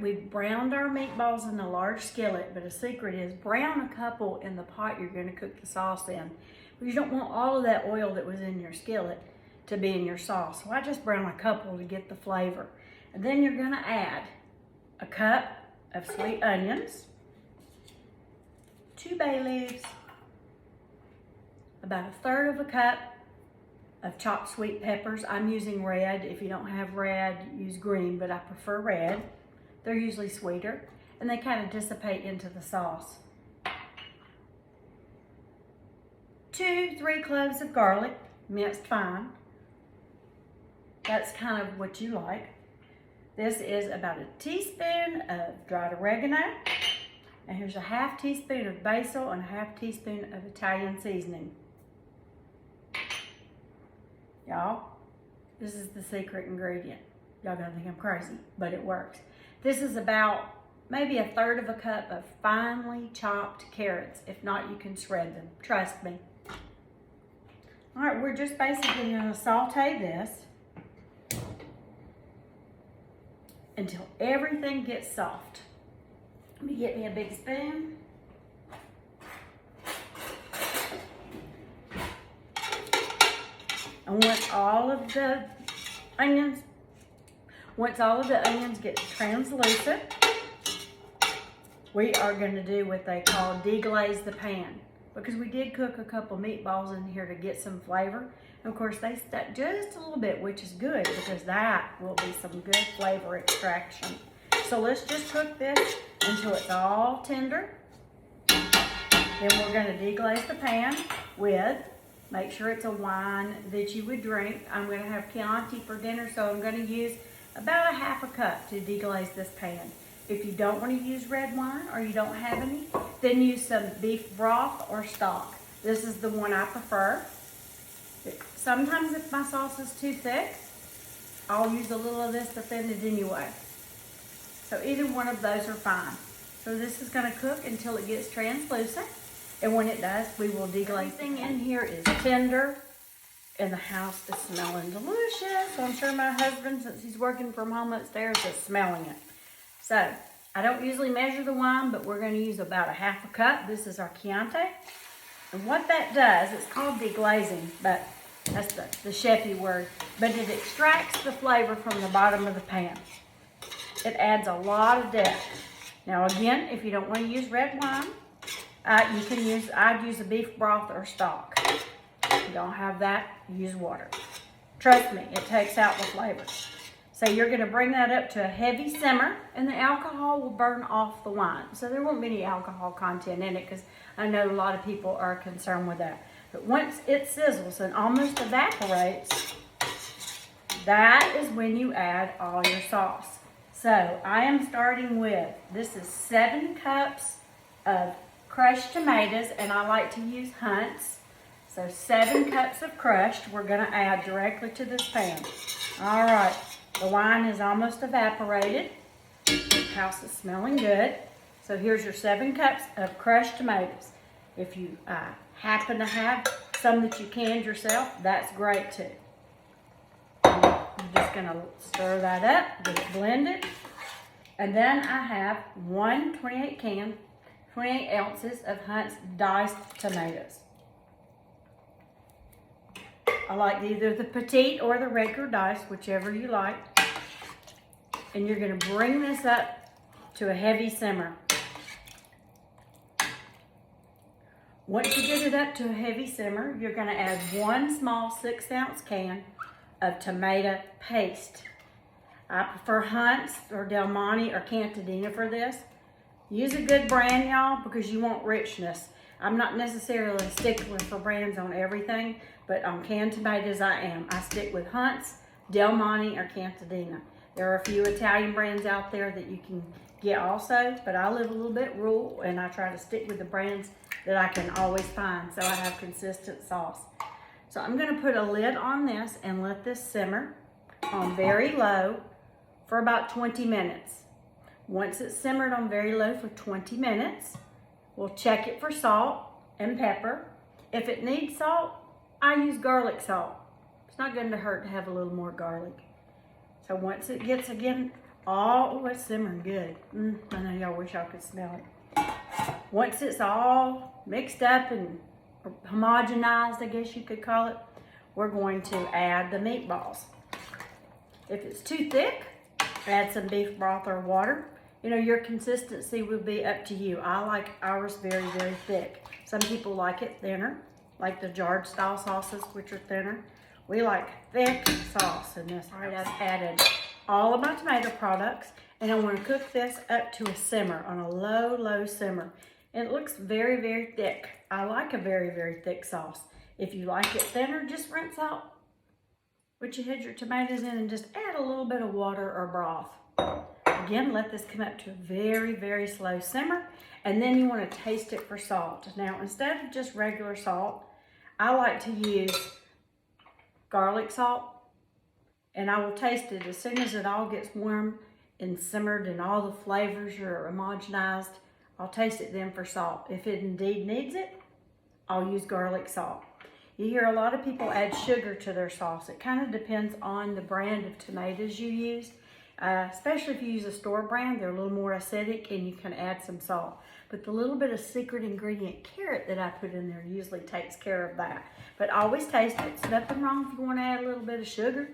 We've browned our meatballs in a large skillet, but a secret is brown a couple in the pot you're gonna cook the sauce in. But you don't want all of that oil that was in your skillet to be in your sauce. So I just brown a couple to get the flavor. And then you're gonna add a cup of sweet onions, 2 bay leaves, about 1/3 of a cup of chopped sweet peppers. I'm using red. If you don't have red, use green, but I prefer red. They're usually sweeter, and they kind of dissipate into the sauce. 2-3 cloves of garlic, minced fine. That's kind of what you like. This is about a teaspoon of dried oregano, and here's a 1/2 teaspoon of basil and a 1/2 teaspoon of Italian seasoning. Y'all, this is the secret ingredient. Y'all gonna think I'm crazy, but it works. This is about maybe 1/3 of a cup of finely chopped carrots. If not, you can shred them, trust me. All right, we're just basically gonna saute this until everything gets soft. Let me get me a big spoon. And once all of the onions get translucent, we are going to do what they call deglaze the pan, because we did cook a couple meatballs in here to get some flavor. And of course, they stuck just a little bit, which is good because that will be some good flavor extraction. So let's just cook this until it's all tender. Then we're going to deglaze the pan with, make sure it's a wine that you would drink. I'm going to have Chianti for dinner, so I'm going to use about 1/2 cup to deglaze this pan. If you don't want to use red wine or you don't have any, then use some beef broth or stock. This is the one I prefer. Sometimes if my sauce is too thick, I'll use a little of this to thin it anyway. So either one of those are fine. So this is going to cook until it gets translucent. And when it does, we will deglaze. Everything in here is tender, and the house is smelling delicious. So I'm sure my husband, since he's working from home upstairs, is smelling it. So I don't usually measure the wine, but we're going to use about 1/2 cup. This is our Chianti. And what that does, it's called deglazing, but that's the chefy word. But it extracts the flavor from the bottom of the pan. It adds a lot of depth. Now again, if you don't want to use red wine, I'd use a beef broth or stock. If you don't have that, use water. Trust me, it takes out the flavor. So you're going to bring that up to a heavy simmer, and the alcohol will burn off the wine. So there won't be any alcohol content in it, because I know a lot of people are concerned with that. But once it sizzles and almost evaporates, that is when you add all your sauce. So I am starting with, this is 7 cups of crushed tomatoes, and I like to use Hunt's. So 7 cups of crushed we're going to add directly to this pan. All right, the wine is almost evaporated. The house is smelling good. So here's your 7 cups of crushed tomatoes. If you happen to have some that you canned yourself, that's great too. I'm just going to stir that up, get it blended. And then I have 28 ounces of Hunt's diced tomatoes. I like either the petite or the regular diced, whichever you like. And you're going to bring this up to a heavy simmer. Once you get it up to a heavy simmer, you're going to add 1 small 6-ounce can of tomato paste. I prefer Hunt's or Del Monte or Cantadina for this. Use a good brand, y'all, because you want richness. I'm not necessarily a stickler for brands on everything, but on canned tomatoes I am. I stick with Hunt's, Del Monte, or Cantadina. There are a few Italian brands out there that you can get also, but I live a little bit rural, and I try to stick with the brands that I can always find, so I have consistent sauce. So I'm going to put a lid on this and let this simmer on very low for about 20 minutes. Once it's simmered on very low for 20 minutes, we'll check it for salt and pepper. If it needs salt, I use garlic salt. It's not going to hurt to have a little more garlic. So once it gets again all, oh, it's simmering good. I know y'all wish y'all could smell it. Once it's all mixed up and homogenized, I guess you could call it, we're going to add the meatballs. If it's too thick, add some beef broth or water. You know, your consistency will be up to you. I like ours very, very thick. Some people like it thinner, like the jarred style sauces, which are thinner. We like thick sauce in this. All right, I've added all of my tomato products, and I want to cook this up to a simmer, on a low, low simmer. And it looks very, very thick. I like a very, very thick sauce. If you like it thinner, just rinse out what you had your tomatoes in and just add a little bit of water or broth. Again, let this come up to a very, very slow simmer, and then you want to taste it for salt. Now, instead of just regular salt, I like to use garlic salt, and I will taste it as soon as it all gets warm and simmered and all the flavors are homogenized. I'll taste it then for salt. If it indeed needs it, I'll use garlic salt. You hear a lot of people add sugar to their sauce. It kind of depends on the brand of tomatoes you use. Especially if you use a store brand, they're a little more acidic and you can add some salt. But the little bit of secret ingredient carrot that I put in there usually takes care of that. But always taste it. It's nothing wrong if you want to add a little bit of sugar.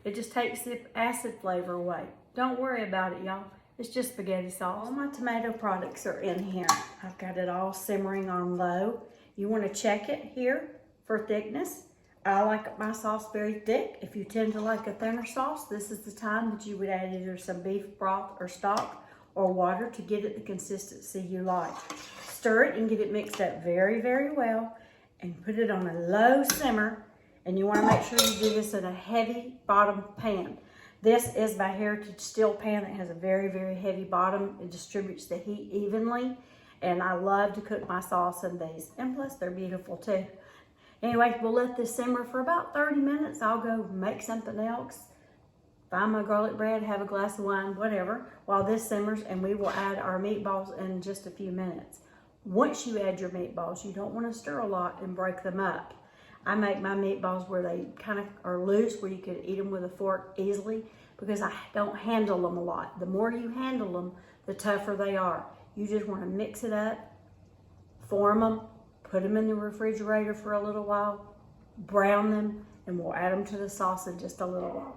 It just takes the acid flavor away. Don't worry about it, y'all. It's just spaghetti sauce. All my tomato products are in here. I've got it all simmering on low. You want to check it here for thickness. I like my sauce very thick. If you tend to like a thinner sauce, this is the time that you would add either some beef broth or stock or water to get it the consistency you like. Stir it and get it mixed up very, very well and put it on a low simmer. And you want to make sure you do this in a heavy bottom pan. This is my Heritage steel pan. It has a very, very heavy bottom. It distributes the heat evenly. And I love to cook my sauce in these. And plus, they're beautiful too. Anyway, we'll let this simmer for about 30 minutes. I'll go make something else, find my garlic bread, have a glass of wine, whatever, while this simmers, and we will add our meatballs in just a few minutes. Once you add your meatballs, you don't want to stir a lot and break them up. I make my meatballs where they kind of are loose, where you can eat them with a fork easily, because I don't handle them a lot. The more you handle them, the tougher they are. You just want to mix it up, form them, put them in the refrigerator for a little while, brown them, and we'll add them to the sauce in just a little while.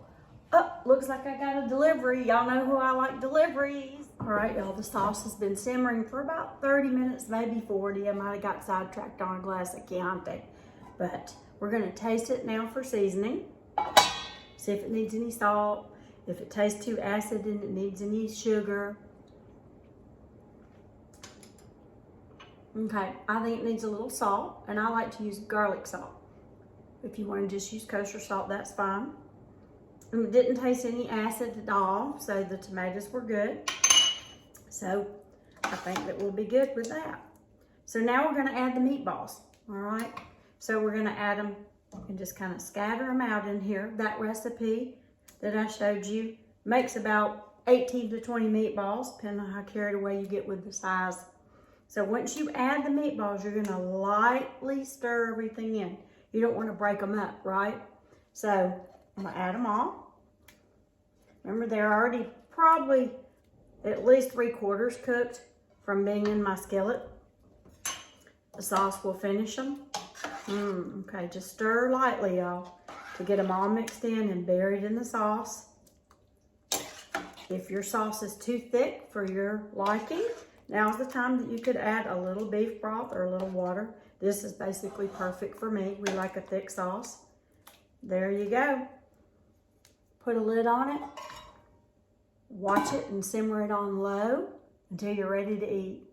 Oh, looks like I got a delivery. Y'all know who I like deliveries. All right, y'all, the sauce has been simmering for about 30 minutes, maybe 40. I might have got sidetracked on a glass of Chianti. But we're gonna taste it now for seasoning. See if it needs any salt, if it tastes too acid and it needs any sugar. Okay, I think it needs a little salt, and I like to use garlic salt. If you want to just use kosher salt, that's fine. And it didn't taste any acid at all, so the tomatoes were good. So I think that we'll be good with that. So now we're going to add the meatballs, all right? So we're going to add them and just kind of scatter them out in here. That recipe that I showed you makes about 18 to 20 meatballs, depending on how carried away you get with the size. So once you add the meatballs, you're gonna lightly stir everything in. You don't wanna break them up, right? So I'm gonna add them all. Remember, they're already probably at least 3/4 cooked from being in my skillet. The sauce will finish them. Okay, just stir lightly, y'all, to get them all mixed in and buried in the sauce. If your sauce is too thick for your liking, now's the time that you could add a little beef broth or a little water. This is basically perfect for me. We like a thick sauce. There you go. Put a lid on it. Watch it and simmer it on low until you're ready to eat.